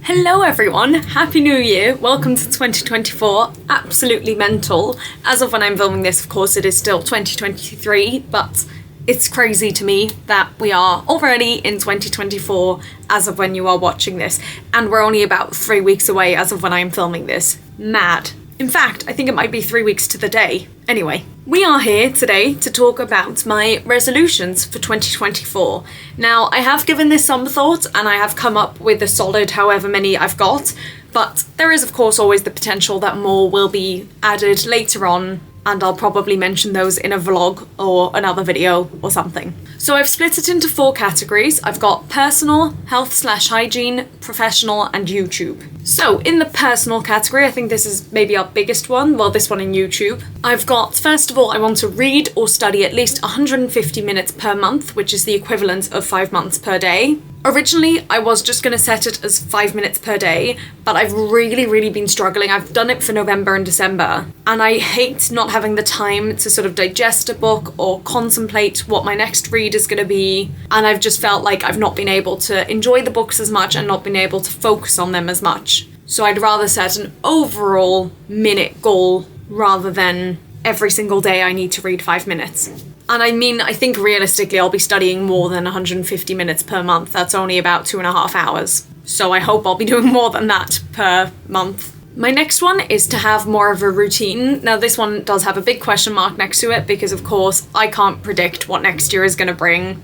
Hello everyone, Happy New Year, welcome to 2024, absolutely mental. As of when I'm filming this, of course, it is still 2023, but it's crazy to me that we are already in 2024 as of when you are watching this, and we're only about 3 weeks away as of when I'm filming this. Mad. In fact, I think it might be 3 weeks to the day. Anyway, we are here today to talk about my resolutions for 2024. Now, I have given this some thought and I have come up with a solid however many I've got, but there is of course always the potential that more will be added later on, and I'll probably mention those in a vlog or another video or something. So I've split it into 4 categories. I've got personal, health/hygiene, professional, and YouTube. So in the personal category, I think this is maybe our biggest one, well, this one in YouTube. I've got, first of all, I want to read or study at least 150 minutes per month, which is the equivalent of 5 months per day. Originally, I was just going to set it as 5 minutes per day, but I've really been struggling. I've done it for November and December, and I hate not having the time to sort of digest a book or contemplate what my next read is going to be, and I've just felt like I've not been able to enjoy the books as much and not been able to focus on them as much. So I'd rather set an overall minute goal rather than every single day I need to read 5 minutes. And I mean, I think realistically I'll be studying more than 150 minutes per month. That's only about 2.5 hours. So I hope I'll be doing more than that per month. My next one is to have more of a routine. Now this one does have a big question mark next to it because of course I can't predict what next year is going to bring.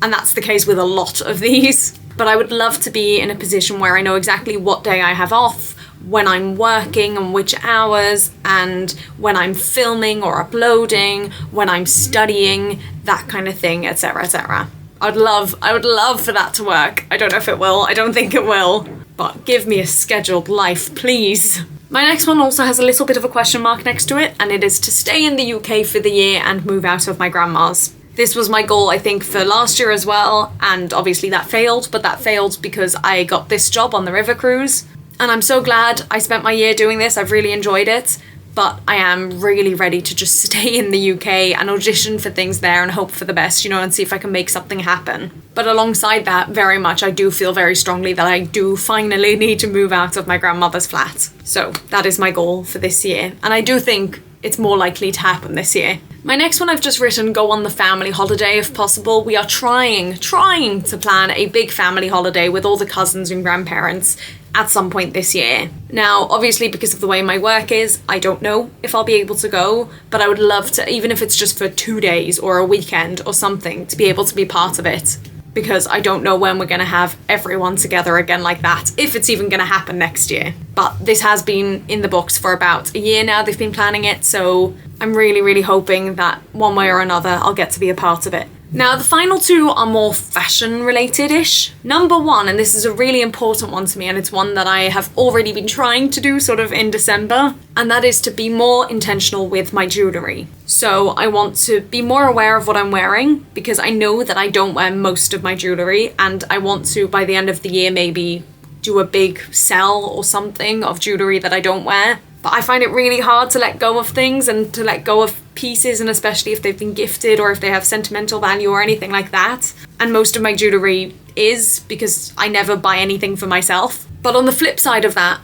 And that's the case with a lot of these. But I would love to be in a position where I know exactly what day I have off, when I'm working and which hours, and when I'm filming or uploading, when I'm studying, that kind of thing, etc, etc. I would love for that to work. I don't know if it will, I don't think it will, but give me a scheduled life, please. My next one also has a little bit of a question mark next to it, and it is to stay in the UK for the year and move out of my grandma's. This was my goal, I think, for last year as well, and obviously that failed, but that failed because I got this job on the river cruise. And I'm so glad I spent my year doing this. I've really enjoyed it, but I am really ready to just stay in the UK and audition for things there and hope for the best, and see if I can make something happen. But alongside that, very much, I do feel very strongly that I do finally need to move out of my grandmother's flat. So that is my goal for this year. And I do think it's more likely to happen this year. My next one I've just written, go on the family holiday if possible. We are trying to plan a big family holiday with all the cousins and grandparents at some point this year. Now, obviously, because of the way my work is, I don't know if I'll be able to go, but I would love to, even if it's just for 2 days or a weekend or something, to be able to be part of it. Because I don't know when we're going to have everyone together again like that, if it's even going to happen next year. But this has been in the books for about a year now, they've been planning it, so I'm really hoping that one way or another I'll get to be a part of it. Now, the final 2 are more fashion-related-ish. Number 1, and this is a really important one to me, and it's one that I have already been trying to do sort of in December, and that is to be more intentional with my jewellery. So I want to be more aware of what I'm wearing, because I know that I don't wear most of my jewellery, and I want to, by the end of the year, maybe do a big sell or something of jewellery that I don't wear. But I find it really hard to let go of things and to let go of pieces, and especially if they've been gifted or if they have sentimental value or anything like that. And most of my jewellery is, because I never buy anything for myself. But on the flip side of that,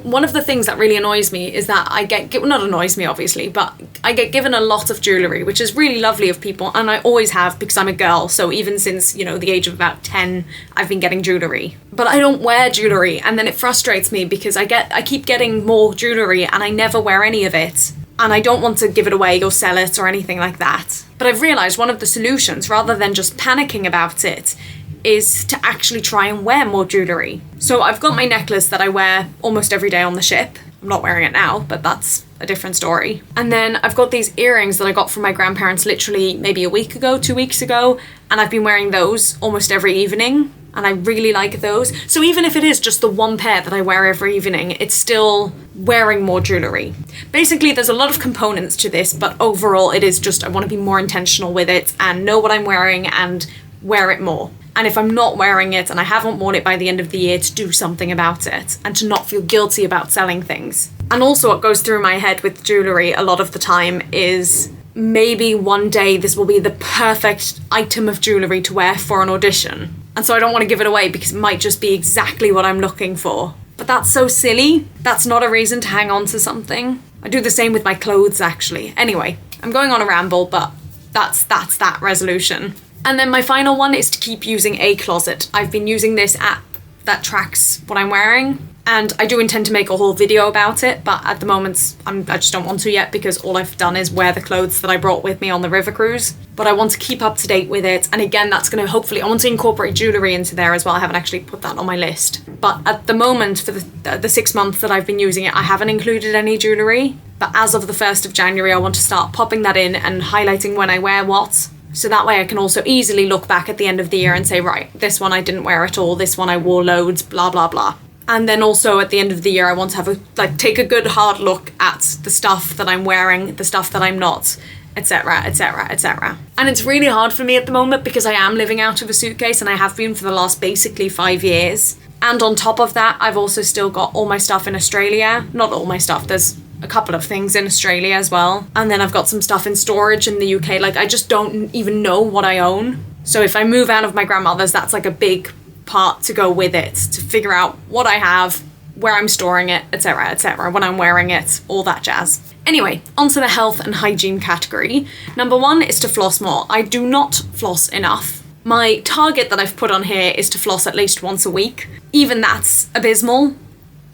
one of the things that really annoys me is that I get, not annoys me obviously, but I get given a lot of jewellery, which is really lovely of people, and I always have because I'm a girl, so even since, the age of about 10, I've been getting jewellery. But I don't wear jewellery, and then it frustrates me because I keep getting more jewellery and I never wear any of it. And I don't want to give it away or sell it or anything like that. But I've realised one of the solutions, rather than just panicking about it, is to actually try and wear more jewellery. So I've got my necklace that I wear almost every day on the ship. I'm not wearing it now, but that's a different story. And then I've got these earrings that I got from my grandparents literally maybe a week ago, 2 weeks ago, and I've been wearing those almost every evening, and I really like those. So even if it is just the one pair that I wear every evening, it's still wearing more jewellery. Basically, there's a lot of components to this, but overall it is just I want to be more intentional with it and know what I'm wearing and wear it more. And if I'm not wearing it and I haven't worn it by the end of the year, to do something about it and to not feel guilty about selling things. And also what goes through my head with jewellery a lot of the time is maybe one day this will be the perfect item of jewellery to wear for an audition. And so I don't want to give it away because it might just be exactly what I'm looking for. But that's so silly. That's not a reason to hang on to something. I do the same with my clothes, actually. Anyway, I'm going on a ramble, but that's that resolution. And then my final one is to keep using a closet. I've been using this app that tracks what I'm wearing, and I do intend to make a whole video about it, but at the moment I just don't want to yet because all I've done is wear the clothes that I brought with me on the river cruise. But I want to keep up to date with it, and again, that's going to hopefully, I want to incorporate jewellery into there as well. I haven't actually put that on my list. But at the moment, for the 6 months that I've been using it, I haven't included any jewellery. But as of the 1st of January, I want to start popping that in and highlighting when I wear what. So that way I can also easily look back at the end of the year and say, right, this one I didn't wear at all, this one I wore loads, blah, blah, blah. And then also at the end of the year, I want to have take a good hard look at the stuff that I'm wearing, the stuff that I'm not, etc, etc, etc. And it's really hard for me at the moment because I am living out of a suitcase, and I have been for the last basically 5 years. And on top of that, I've also still got all my stuff in Australia. Not all my stuff, there's a couple of things in Australia as well. And then I've got some stuff in storage in the UK. Like, I just don't even know what I own. So if I move out of my grandmother's, that's like a big part to go with it, to figure out what I have, where I'm storing it, etc, etc, when I'm wearing it, all that jazz. Anyway, onto the health and hygiene category. Number 1 is to floss more. I do not floss enough. My target that I've put on here is to floss at least once a week. Even that's abysmal.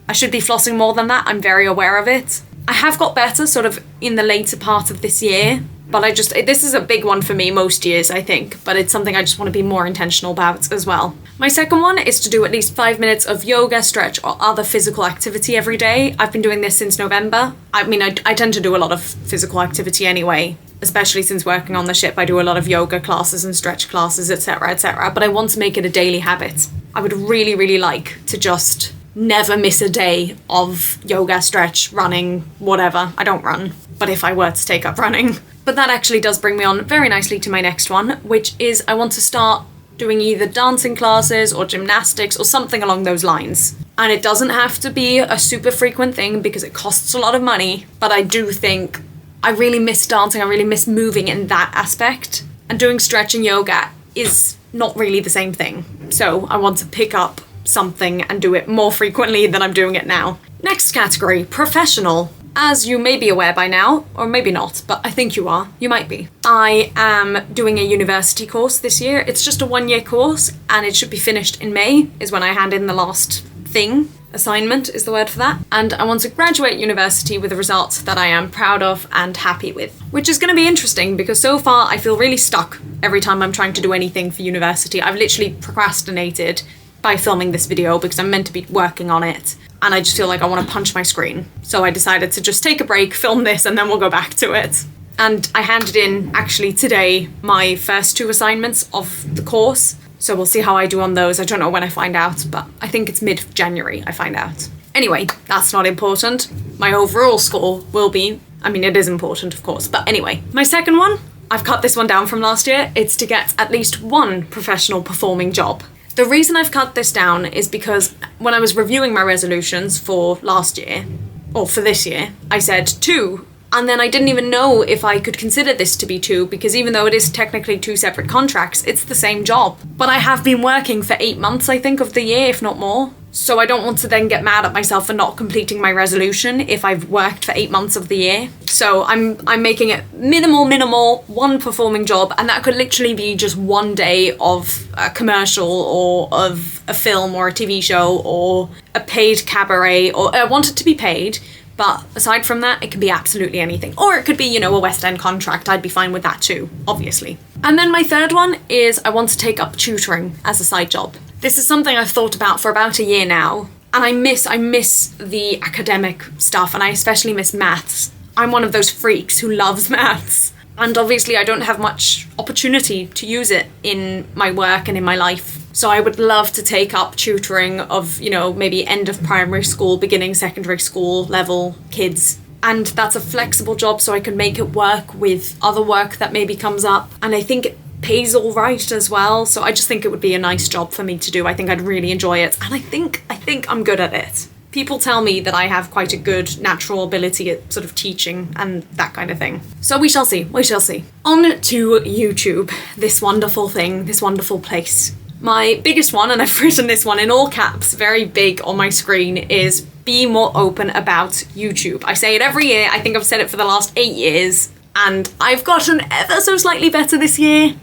I should be flossing more than that. I'm very aware of it. I have got better sort of in the later part of this year, but this is a big one for me most years, I think, but it's something I just want to be more intentional about as well. My second one is to do at least 5 minutes of yoga, stretch, or other physical activity every day. I've been doing this since November. I mean, I tend to do a lot of physical activity anyway, especially since working on the ship. I do a lot of yoga classes and stretch classes, etc, etc, but I want to make it a daily habit. I would really, really like to just never miss a day of yoga, stretch, running, whatever. I don't run, but if I were to take up running. But that actually does bring me on very nicely to my next one, which is I want to start doing either dancing classes or gymnastics or something along those lines. And it doesn't have to be a super frequent thing because it costs a lot of money, but I do think I really miss dancing, I really miss moving in that aspect. And doing stretch and yoga is not really the same thing. So I want to pick up something and do it more frequently than I'm doing it now. Next category, professional. As you may be aware by now, or maybe not, but I think you are, you might be. I am doing a university course this year. It's just a 1-year course and it should be finished in May, is when I hand in the last thing. Assignment is the word for that. And I want to graduate university with a result that I am proud of and happy with. Which is going to be interesting because so far I feel really stuck every time I'm trying to do anything for university. I've literally procrastinated by filming this video because I'm meant to be working on it. And I just feel like I want to punch my screen. So I decided to just take a break, film this, and then we'll go back to it. And I handed in, actually today, my first 2 assignments of the course. So we'll see how I do on those. I don't know when I find out, but I think it's mid-January I find out. Anyway, that's not important. My overall score will be, I mean, it is important, of course. But anyway, my second one, I've cut this one down from last year. It's to get at least 1 professional performing job. The reason I've cut this down is because when I was reviewing my resolutions for last year, or for this year, I said 2, and then I didn't even know if I could consider this to be 2, because even though it is technically 2 separate contracts, it's the same job. But I have been working for 8 months, I think, of the year, if not more. So I don't want to then get mad at myself for not completing my resolution if I've worked for 8 months of the year. So I'm making it minimal, 1 performing job, and that could literally be just 1 day of a commercial or of a film or a TV show or a paid cabaret, or I want it to be paid, but aside from that, it can be absolutely anything. Or it could be, a West End contract. I'd be fine with that too, obviously. And then my third one is I want to take up tutoring as a side job. This is something I've thought about for about a year now, and I miss the academic stuff, and I especially miss maths. I'm one of those freaks who loves maths, and obviously I don't have much opportunity to use it in my work and in my life. So I would love to take up tutoring of, maybe end of primary school, beginning secondary school level kids. And that's a flexible job, so I can make it work with other work that maybe comes up. And I think it pays all right as well. So I just think it would be a nice job for me to do. I think I'd really enjoy it. And I think I'm good at it. People tell me that I have quite a good natural ability at sort of teaching and that kind of thing. So we shall see. On to YouTube, this wonderful thing, this wonderful place. My biggest one, and I've written this one in all caps, very big on my screen, is be more open about YouTube. I say it every year. I think I've said it for the last 8 years, and I've gotten ever so slightly better this year.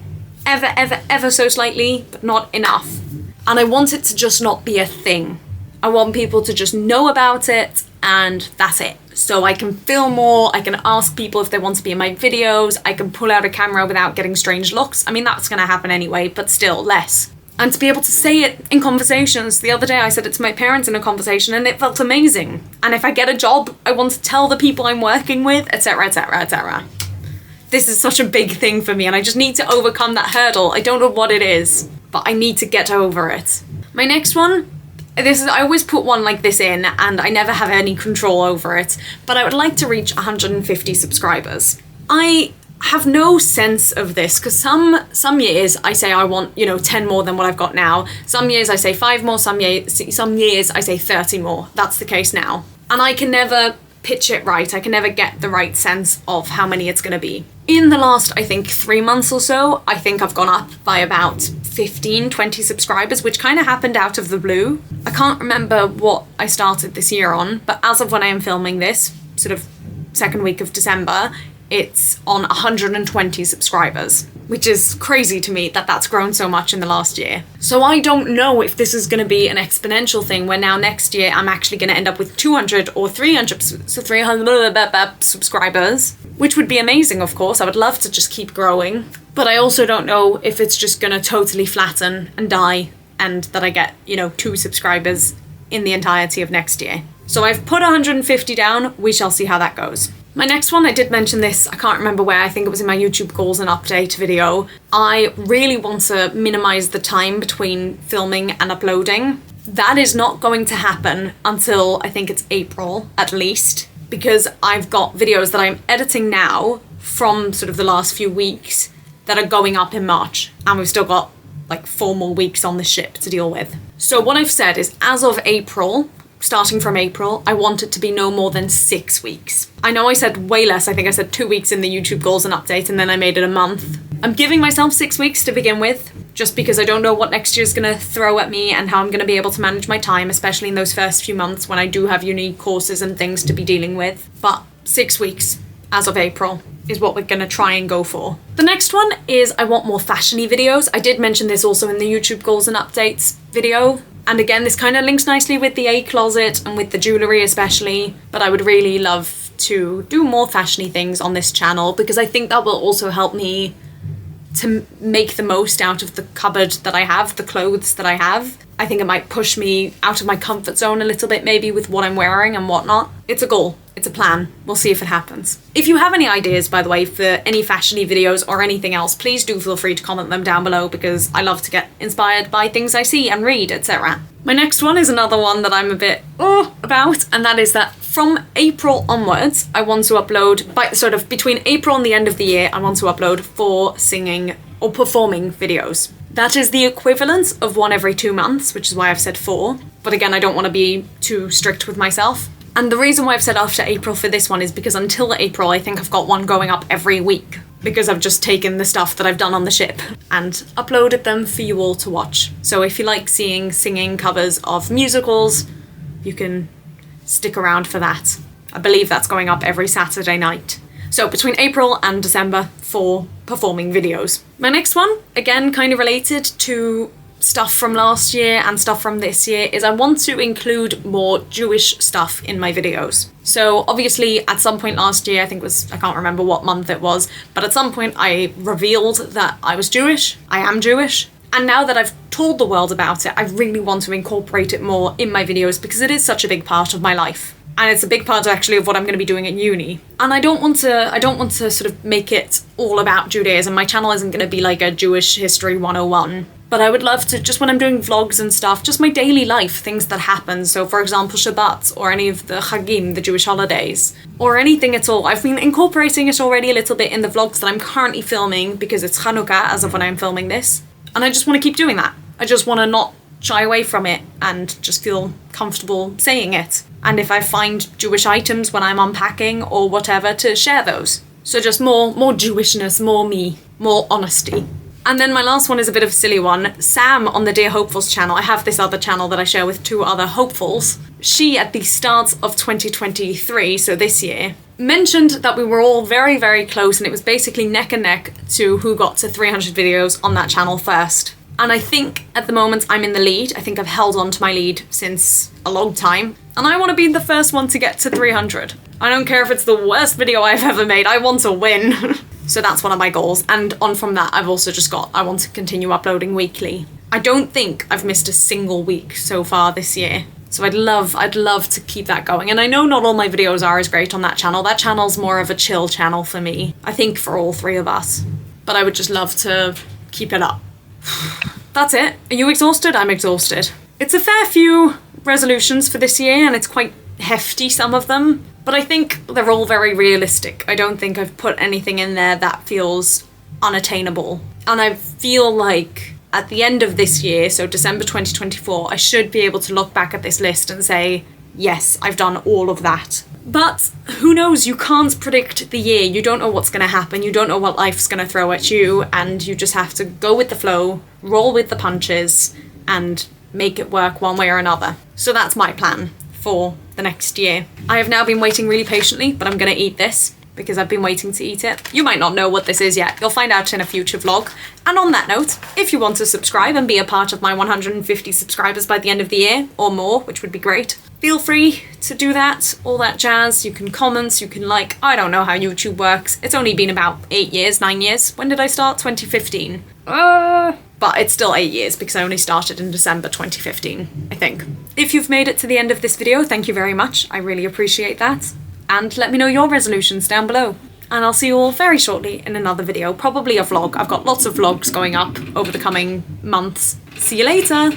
Ever so slightly, but not enough. And I want it to just not be a thing. I want people to just know about it, and that's it. So I can film more, I can ask people if they want to be in my videos, I can pull out a camera without getting strange looks. I mean, that's gonna happen anyway, but still, less. And to be able to say it in conversations. The other day I said it to my parents in a conversation and it felt amazing. And if I get a job, I want to tell the people I'm working with, etc, etc, etc. This is such a big thing for me and I just need to overcome that hurdle. I don't know what it is, but I need to get over it. My next one, I always put one like this in and I never have any control over it, but I would like to reach 150 subscribers. I have no sense of this because some years I say I want 10 more than what I've got now. Some years I say 5 more, some years I say 30 more. That's the case now, and I can never pitch it right. I can never get the right sense of how many it's going to be. In the last, I think, 3 months or so, I think I've gone up by about 15-20 subscribers, which kind of happened out of the blue. I can't remember what I started this year on, but as of when I am filming this, sort of second week of December, it's on 120 subscribers, which is crazy to me that that's grown so much in the last year. So I don't know if this is going to be an exponential thing where now next year I'm actually going to end up with 200 or 300 subscribers, which would be amazing, of course. I would love to just keep growing, but I also don't know if it's just going to totally flatten and die and that I get, 2 subscribers in the entirety of next year. So I've put 150 down. We shall see how that goes. My next one, I did mention this, I can't remember where, I think it was in my YouTube goals and update video. I really want to minimize the time between filming and uploading. That is not going to happen until I think it's April, at least, because I've got videos that I'm editing now from sort of the last few weeks that are going up in March, and we've still got like 4 more weeks on the ship to deal with. So what I've said is, as of April, starting from April, I want it to be no more than 6 weeks. I know I said way less, I think I said 2 weeks in the YouTube goals and update, and then I made it a month. I'm giving myself 6 weeks to begin with, just because I don't know what next year's gonna throw at me and how I'm gonna be able to manage my time, especially in those first few months when I do have unique courses and things to be dealing with. But 6 weeks, as of April, is what we're gonna try and go for. The next one is I want more fashion-y videos. I did mention this also in the YouTube goals and updates video. And again, this kind of links nicely with the A closet and with the jewellery especially, but I would really love to do more fashion-y things on this channel because I think that will also help me to make the most out of the cupboard that I have, the clothes that I have. I think it might push me out of my comfort zone a little bit maybe with what I'm wearing and whatnot. It's a goal. It's a plan. We'll see if it happens. If you have any ideas, by the way, for any fashion-y videos or anything else, please do feel free to comment them down below because I love to get inspired by things I see and read, etc. My next one is another one that I'm a bit about, and that is that from April onwards, I want to upload, by sort of between April and the end of the year, I want to upload 4 singing or performing videos. That is the equivalent of 1 every 2 months, which is why I've said 4. But again, I don't want to be too strict with myself. And the reason why I've said after April for this one is because until April, I think I've got one going up every week because I've just taken the stuff that I've done on the ship and uploaded them for you all to watch. So if you like seeing singing covers of musicals, you can stick around for that. I believe that's going up every Saturday night. So between April and December, 4 performing videos. My next one, again, kind of related to stuff from last year and stuff from this year, is I want to include more Jewish stuff in my videos. So obviously at some point last year, I think it was, I can't remember what month it was, but at some point I revealed that I was Jewish. I am Jewish. And now that I've told the world about it, I really want to incorporate it more in my videos because it is such a big part of my life. And it's a big part actually of what I'm going to be doing at uni. And I don't want to sort of make it all about Judaism. My channel isn't going to be like a Jewish history 101. But I would love to, just when I'm doing vlogs and stuff, just my daily life, things that happen. So for example, Shabbat or any of the Chagim, the Jewish holidays, or anything at all. I've been incorporating it already a little bit in the vlogs that I'm currently filming because it's Hanukkah as of when I'm filming this. And I just want to keep doing that. I just want to not shy away from it and just feel comfortable saying it. And if I find Jewish items when I'm unpacking or whatever, to share those. So just more Jewishness, more me, more honesty. And then my last one is a bit of a silly one. Sam on the Dear Hopefuls channel, I have this other channel that I share with 2 other hopefuls. She, at the start of 2023, so this year, mentioned that we were all very, very close, and it was basically neck and neck to who got to 300 videos on that channel first. And I think at the moment I'm in the lead. I think I've held on to my lead since a long time. And I want to be the first one to get to 300. I don't care if it's the worst video I've ever made, I want to win. So that's one of my goals. And on from that, I've also just got, I want to continue uploading weekly. I don't think I've missed a single week so far this year. So I'd love to keep that going. And I know not all my videos are as great on that channel. That channel's more of a chill channel for me. I think for all 3 of us. But I would just love to keep it up. That's it. Are you exhausted? I'm exhausted. It's a fair few resolutions for this year, and it's quite hefty, some of them. But I think they're all very realistic. I don't think I've put anything in there that feels unattainable. And I feel like at the end of this year, so December 2024, I should be able to look back at this list and say, yes, I've done all of that. But who knows? You can't predict the year. You don't know what's going to happen. You don't know what life's going to throw at you. And you just have to go with the flow, roll with the punches, and make it work one way or another. So that's my plan for the next year. I have now been waiting really patiently, but I'm going to eat this because I've been waiting to eat it. You might not know what this is yet. You'll find out in a future vlog. And on that note, if you want to subscribe and be a part of my 150 subscribers by the end of the year, or more, which would be great, feel free to do that, all that jazz. You can comment, you can like, I don't know how YouTube works. It's only been about 8 years, 9 years. When did I start? 2015. But it's still 8 years because I only started in December 2015, I think. If you've made it to the end of this video, thank you very much. I really appreciate that. And let me know your resolutions down below. And I'll see you all very shortly in another video, probably a vlog. I've got lots of vlogs going up over the coming months. See you later!